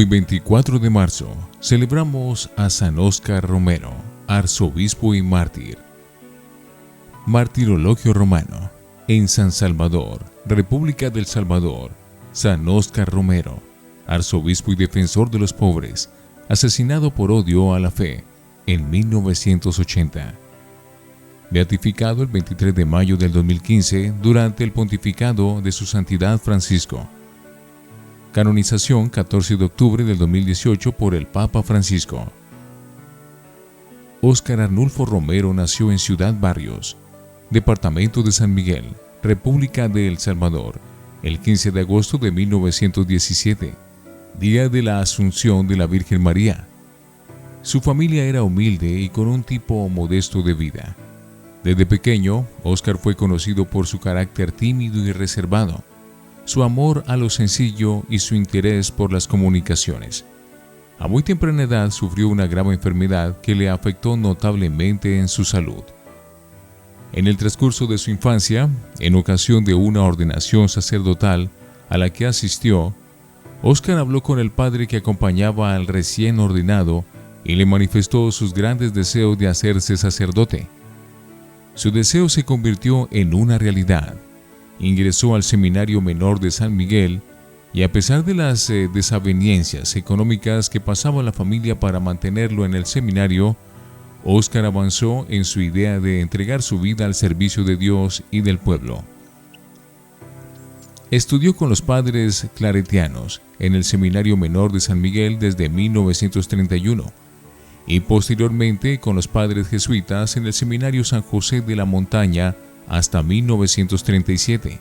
Hoy 24 de marzo celebramos a San Óscar Romero, arzobispo y mártir. Martirologio romano. En San Salvador, República del Salvador, San Óscar Romero, arzobispo y defensor de los pobres, asesinado por odio a la fe en 1980. Beatificado el 23 de mayo del 2015 durante el pontificado de su Santidad Francisco. Canonización 14 de octubre del 2018 por el Papa Francisco. Óscar Arnulfo Romero nació en Ciudad Barrios, Departamento de San Miguel, República de El Salvador, el 15 de agosto de 1917, día de la Asunción de la Virgen María. Su familia era humilde y con un tipo modesto de vida. Desde pequeño, Óscar fue conocido por su carácter tímido y reservado, su amor a lo sencillo y su interés por las comunicaciones. A muy temprana edad sufrió una grave enfermedad que le afectó notablemente en su salud. En el transcurso de su infancia, en ocasión de una ordenación sacerdotal a la que asistió, Óscar habló con el padre que acompañaba al recién ordenado y le manifestó sus grandes deseos de hacerse sacerdote. Su deseo se convirtió en una realidad. Ingresó al Seminario Menor de San Miguel y a pesar de las desavenencias económicas que pasaba la familia para mantenerlo en el seminario, Óscar avanzó en su idea de entregar su vida al servicio de Dios y del pueblo. Estudió con los padres claretianos en el Seminario Menor de San Miguel desde 1931 y posteriormente con los padres jesuitas en el Seminario San José de la Montaña hasta 1937.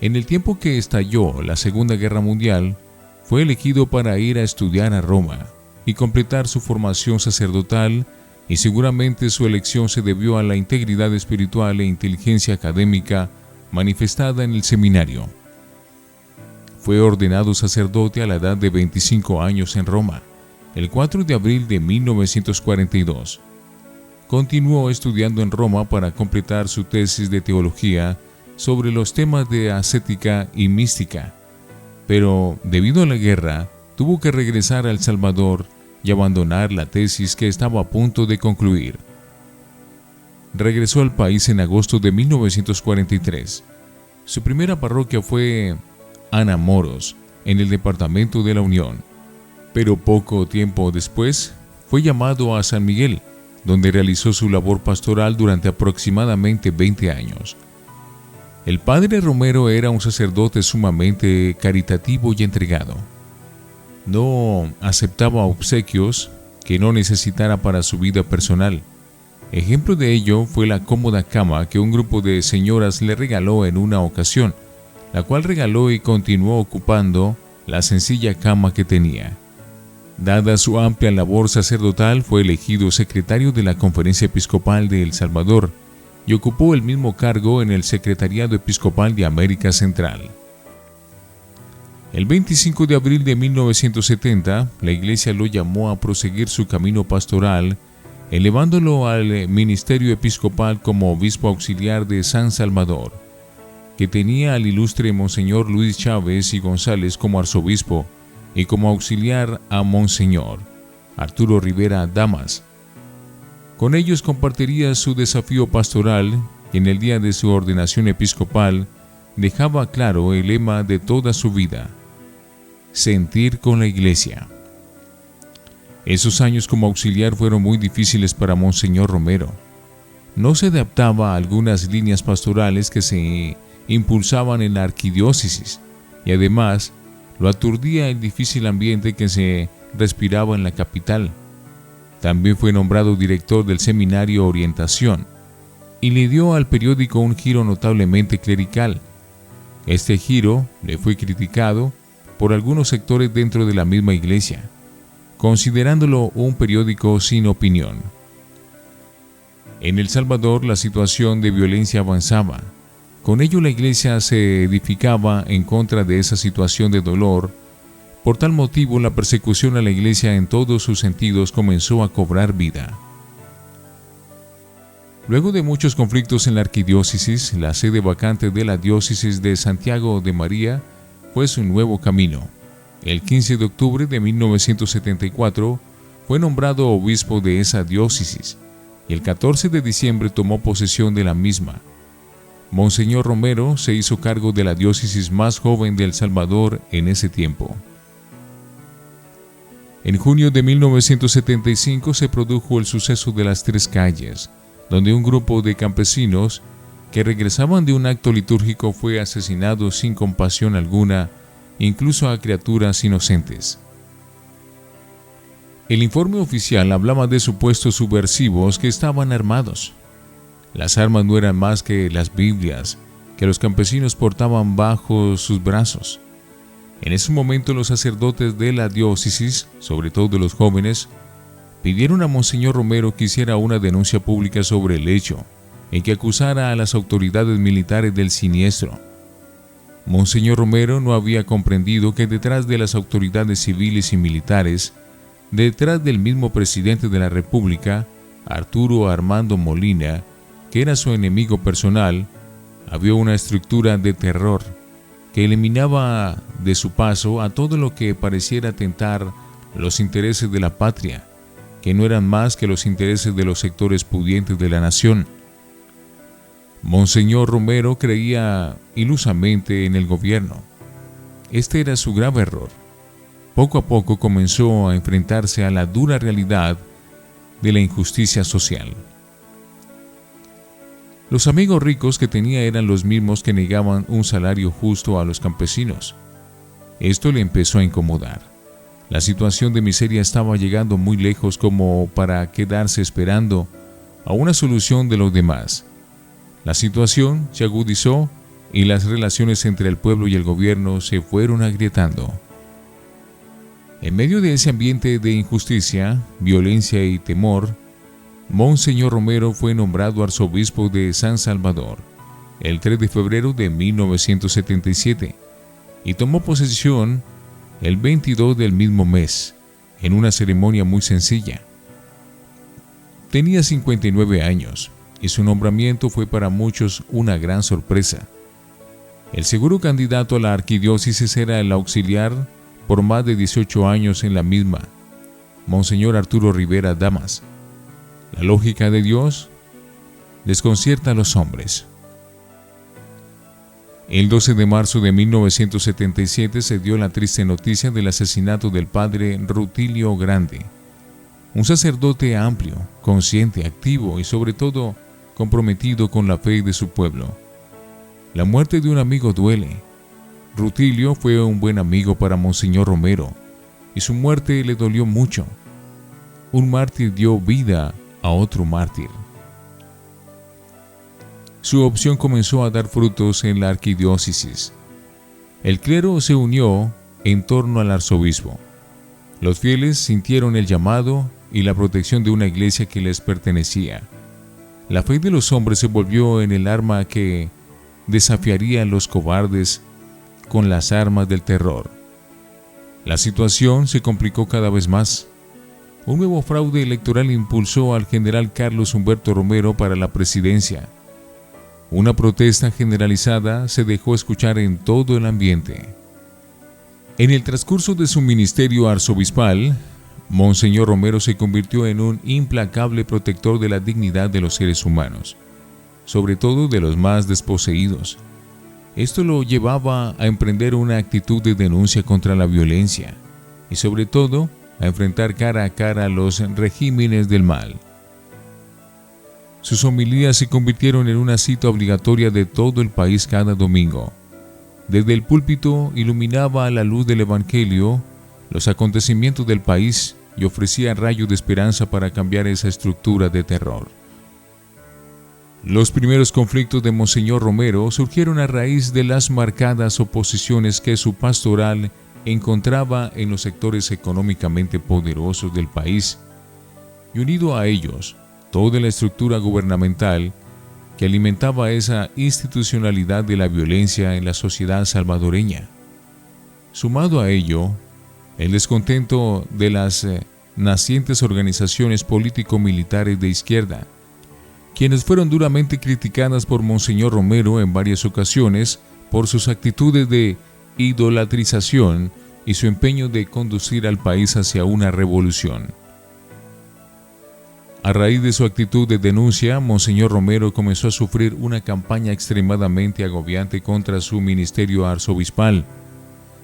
En el tiempo que estalló la Segunda Guerra Mundial, fue elegido para ir a estudiar a Roma y completar su formación sacerdotal, y seguramente su elección se debió a la integridad espiritual e inteligencia académica manifestada en el seminario. Fue ordenado sacerdote a la edad de 25 años en Roma, el 4 de abril de 1942. Continuó estudiando en Roma para completar su tesis de teología sobre los temas de ascética y mística, pero debido a la guerra tuvo que regresar a El Salvador y abandonar la tesis que estaba a punto de concluir. Regresó al país en agosto de 1943. Su primera parroquia fue Anamoros, en el departamento de La Unión, pero poco tiempo después fue llamado a San Miguel, donde realizó su labor pastoral durante aproximadamente 20 años. El padre Romero era un sacerdote sumamente caritativo y entregado. No aceptaba obsequios que no necesitara para su vida personal. Ejemplo de ello fue la cómoda cama que un grupo de señoras le regaló en una ocasión, la cual regaló y continuó ocupando la sencilla cama que tenía. Dada su amplia labor sacerdotal, fue elegido secretario de la Conferencia Episcopal de El Salvador y ocupó el mismo cargo en el Secretariado Episcopal de América Central. El 25 de abril de 1970, la Iglesia lo llamó a proseguir su camino pastoral, elevándolo al ministerio episcopal como obispo auxiliar de San Salvador, que tenía al ilustre Monseñor Luis Chávez y González como arzobispo, y como auxiliar a Monseñor Arturo Rivera Damas. Con ellos compartiría su desafío pastoral y en el día de su ordenación episcopal dejaba claro el lema de toda su vida: sentir con la Iglesia. Esos años como auxiliar fueron muy difíciles para Monseñor Romero. No se adaptaba a algunas líneas pastorales que se impulsaban en la arquidiócesis y además lo aturdía el difícil ambiente que se respiraba en la capital. También fue nombrado director del Seminario Orientación y le dio al periódico un giro notablemente clerical. Este giro le fue criticado por algunos sectores dentro de la misma iglesia, considerándolo un periódico sin opinión. En El Salvador la situación de violencia avanzaba. Con ello la iglesia se edificaba en contra de esa situación de dolor. Por tal motivo la persecución a la iglesia en todos sus sentidos comenzó a cobrar vida. Luego de muchos conflictos en la arquidiócesis, la sede vacante de la diócesis de Santiago de María fue su nuevo camino. el 15 de octubre de 1974, fue nombrado obispo de esa diócesis y el 14 de diciembre tomó posesión de la misma. Monseñor Romero se hizo cargo de la diócesis más joven de El Salvador en ese tiempo. En junio de 1975 se produjo el suceso de las Tres Calles, donde un grupo de campesinos que regresaban de un acto litúrgico fue asesinado sin compasión alguna, incluso a criaturas inocentes. El informe oficial hablaba de supuestos subversivos que estaban armados. Las armas no eran más que las Biblias que los campesinos portaban bajo sus brazos. En ese momento los sacerdotes de la diócesis, sobre todo los jóvenes, pidieron a Monseñor Romero que hiciera una denuncia pública sobre el hecho, en que acusara a las autoridades militares del siniestro. Monseñor Romero no había comprendido que detrás de las autoridades civiles y militares, detrás del mismo presidente de la República, Arturo Armando Molina, que era su enemigo personal, había una estructura de terror que eliminaba de su paso a todo lo que pareciera atentar los intereses de la patria, que no eran más que los intereses de los sectores pudientes de la nación. Monseñor Romero creía ilusamente en el gobierno. Este era su grave error. Poco a poco comenzó a enfrentarse a la dura realidad de la injusticia social. Los amigos ricos que tenía eran los mismos que negaban un salario justo a los campesinos. Esto le empezó a incomodar. La situación de miseria estaba llegando muy lejos como para quedarse esperando a una solución de los demás. La situación se agudizó y las relaciones entre el pueblo y el gobierno se fueron agrietando. En medio de ese ambiente de injusticia, violencia y temor, Monseñor Romero fue nombrado arzobispo de San Salvador el 3 de febrero de 1977 y tomó posesión el 22 del mismo mes, en una ceremonia muy sencilla. Tenía 59 años y su nombramiento fue para muchos una gran sorpresa. El seguro candidato a la arquidiócesis era el auxiliar por más de 18 años en la misma, Monseñor Arturo Rivera Damas. La lógica de Dios desconcierta a los hombres. El 12 de marzo de 1977 se dio la triste noticia del asesinato del padre Rutilio Grande, un sacerdote amplio, consciente, activo y sobre todo comprometido con la fe de su pueblo. La muerte de un amigo duele. Rutilio fue un buen amigo para Monseñor Romero y su muerte le dolió mucho. Un mártir dio vida a otro mártir. Su opción comenzó a dar frutos en la arquidiócesis. El clero se unió en torno al arzobispo. Los fieles sintieron el llamado y la protección de una iglesia que les pertenecía. La fe de los hombres se volvió en el arma que desafiaría a los cobardes con las armas del terror. La situación se complicó cada vez más. Un nuevo fraude electoral impulsó al general Carlos Humberto Romero para la presidencia. Una protesta generalizada se dejó escuchar en todo el ambiente. En el transcurso de su ministerio arzobispal, Monseñor Romero se convirtió en un implacable protector de la dignidad de los seres humanos, sobre todo de los más desposeídos. Esto lo llevaba a emprender una actitud de denuncia contra la violencia y sobre todo a enfrentar cara a cara a los regímenes del mal. Sus homilías se convirtieron en una cita obligatoria de todo el país cada domingo. Desde el púlpito iluminaba a la luz del Evangelio los acontecimientos del país y ofrecía rayos de esperanza para cambiar esa estructura de terror. Los primeros conflictos de Monseñor Romero surgieron a raíz de las marcadas oposiciones que su pastoral encontraba en los sectores económicamente poderosos del país, y unido a ellos, toda la estructura gubernamental que alimentaba esa institucionalidad de la violencia en la sociedad salvadoreña. Sumado a ello, el descontento de las nacientes organizaciones político-militares de izquierda, quienes fueron duramente criticadas por Monseñor Romero en varias ocasiones por sus actitudes de idolatrización y su empeño de conducir al país hacia una revolución. A raíz de su actitud de denuncia, Monseñor Romero comenzó a sufrir una campaña extremadamente agobiante contra su ministerio arzobispal.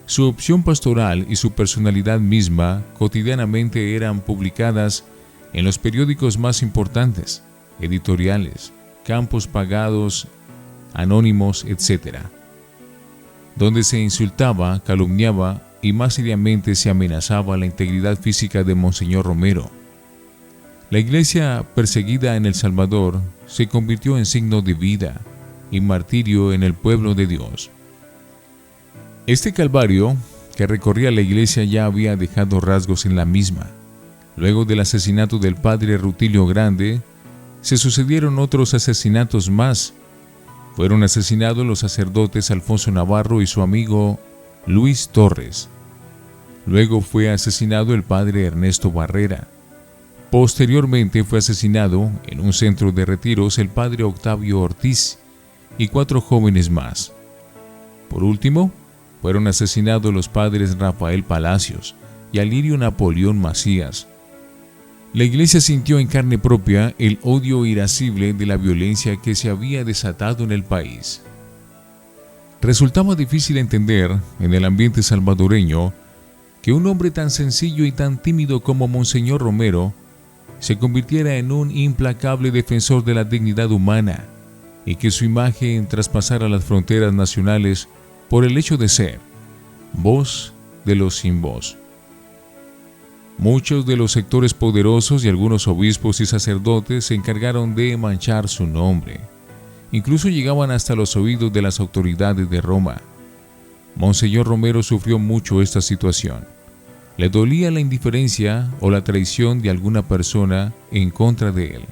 Su opción pastoral y su personalidad misma cotidianamente eran publicadas en los periódicos más importantes, editoriales, campos pagados, anónimos, etc., donde se insultaba, calumniaba y más seriamente se amenazaba la integridad física de Monseñor Romero. La iglesia perseguida en El Salvador se convirtió en signo de vida y martirio en el pueblo de Dios. Este calvario que recorría la iglesia ya había dejado rasgos en la misma. Luego del asesinato del padre Rutilio Grande, se sucedieron otros asesinatos más. Fueron asesinados los sacerdotes Alfonso Navarro y su amigo Luis Torres. Luego fue asesinado el padre Ernesto Barrera. Posteriormente fue asesinado en un centro de retiros el padre Octavio Ortiz y 4 jóvenes más. Por último, fueron asesinados los padres Rafael Palacios y Alirio Napoleón Macías. La iglesia sintió en carne propia el odio irascible de la violencia que se había desatado en el país. Resultaba difícil entender, en el ambiente salvadoreño, que un hombre tan sencillo y tan tímido como Monseñor Romero se convirtiera en un implacable defensor de la dignidad humana y que su imagen traspasara las fronteras nacionales por el hecho de ser voz de los sin voz. Muchos de los sectores poderosos y algunos obispos y sacerdotes se encargaron de manchar su nombre. Incluso llegaban hasta los oídos de las autoridades de Roma. Monseñor Romero sufrió mucho esta situación. Le dolía la indiferencia o la traición de alguna persona en contra de él.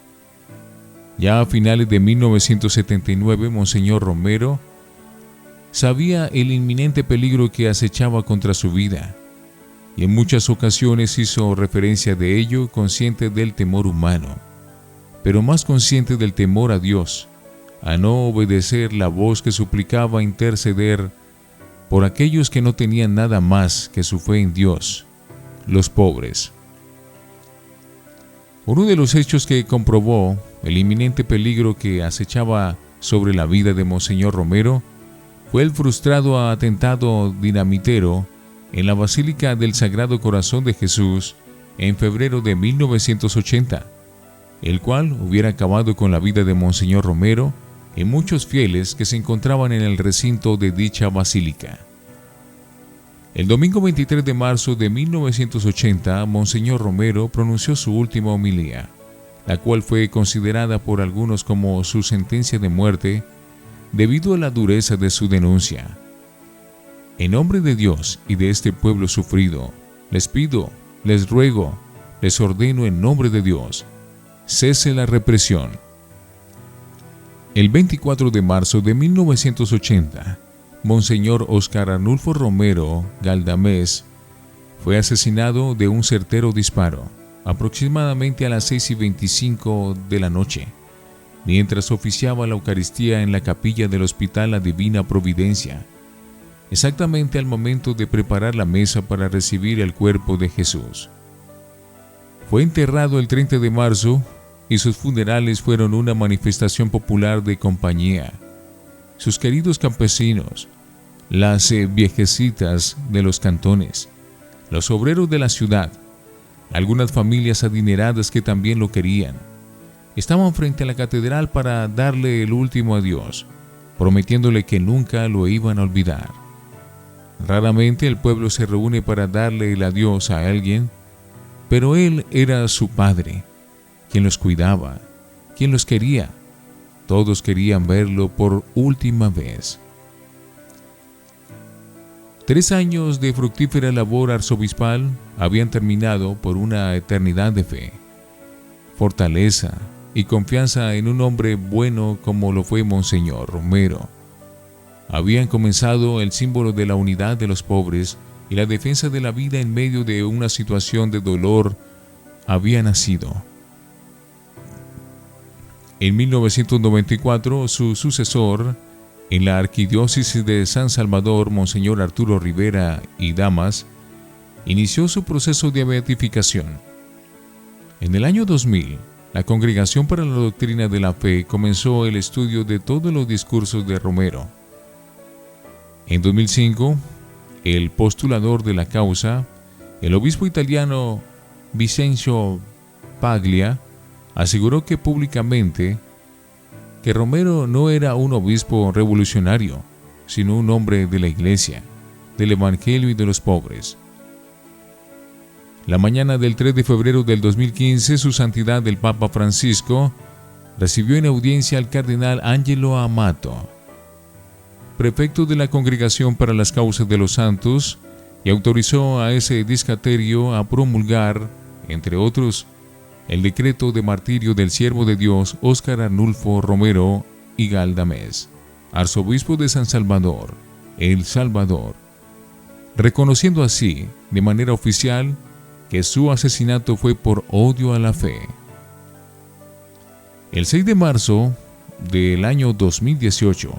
Ya a finales de 1979, Monseñor Romero sabía el inminente peligro que acechaba contra su vida, y en muchas ocasiones hizo referencia de ello, consciente del temor humano, pero más consciente del temor a Dios, a no obedecer la voz que suplicaba interceder por aquellos que no tenían nada más que su fe en Dios, los pobres. Uno de los hechos que comprobó el inminente peligro que acechaba sobre la vida de Monseñor Romero fue el frustrado atentado dinamitero en la Basílica del Sagrado Corazón de Jesús en febrero de 1980, el cual hubiera acabado con la vida de Monseñor Romero y muchos fieles que se encontraban en el recinto de dicha basílica. El domingo 23 de marzo de 1980, Monseñor Romero pronunció su última homilía, la cual fue considerada por algunos como su sentencia de muerte debido a la dureza de su denuncia. En nombre de Dios y de este pueblo sufrido, les pido, les ruego, les ordeno en nombre de Dios, cese la represión. El 24 de marzo de 1980, Monseñor Óscar Arnulfo Romero Galdamés fue asesinado de un certero disparo, aproximadamente a las 6:25 de la noche, mientras oficiaba la Eucaristía en la capilla del Hospital La Divina Providencia, exactamente al momento de preparar la mesa para recibir el cuerpo de Jesús. Fue enterrado el 30 de marzo y sus funerales fueron una manifestación popular de compañía. Sus queridos campesinos, las viejecitas de los cantones, los obreros de la ciudad, algunas familias adineradas que también lo querían, estaban frente a la catedral para darle el último adiós, prometiéndole que nunca lo iban a olvidar. Raramente el pueblo se reúne para darle el adiós a alguien, pero él era su padre, quien los cuidaba, quien los quería. Todos querían verlo por última vez. 3 años de fructífera labor arzobispal habían terminado por una eternidad de fe, fortaleza y confianza en un hombre bueno como lo fue Monseñor Romero. Habían comenzado el símbolo de la unidad de los pobres y la defensa de la vida en medio de una situación de dolor había nacido. En 1994, su sucesor en la arquidiócesis de San Salvador, Monseñor Arturo Rivera y Damas, inició su proceso de beatificación. En el año 2000, la Congregación para la Doctrina de la Fe comenzó el estudio de todos los discursos de Romero. En 2005, el postulador de la causa, el obispo italiano Vincenzo Paglia, aseguró que públicamente que Romero no era un obispo revolucionario, sino un hombre de la Iglesia, del Evangelio y de los pobres. La mañana del 3 de febrero del 2015, Su Santidad el Papa Francisco recibió en audiencia al cardenal Angelo Amato, prefecto de la Congregación para las Causas de los Santos, y autorizó a ese dicasterio a promulgar, entre otros, el decreto de martirio del siervo de Dios Óscar Arnulfo Romero y Galdamés, arzobispo de San Salvador, El Salvador, reconociendo así, de manera oficial, que su asesinato fue por odio a la fe. El 6 de marzo del año 2018,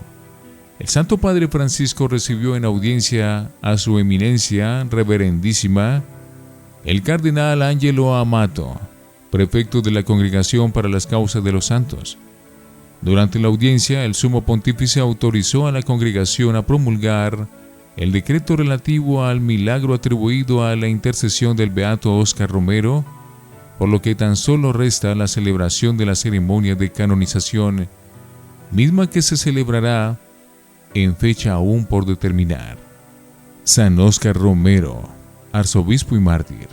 el Santo Padre Francisco recibió en audiencia a su eminencia reverendísima, el cardenal Angelo Amato, prefecto de la Congregación para las Causas de los Santos. Durante la audiencia, el Sumo Pontífice autorizó a la congregación a promulgar el decreto relativo al milagro atribuido a la intercesión del beato Óscar Romero, por lo que tan solo resta la celebración de la ceremonia de canonización, misma que se celebrará en fecha aún por determinar. San Óscar Romero, arzobispo y mártir,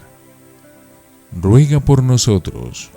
ruega por nosotros.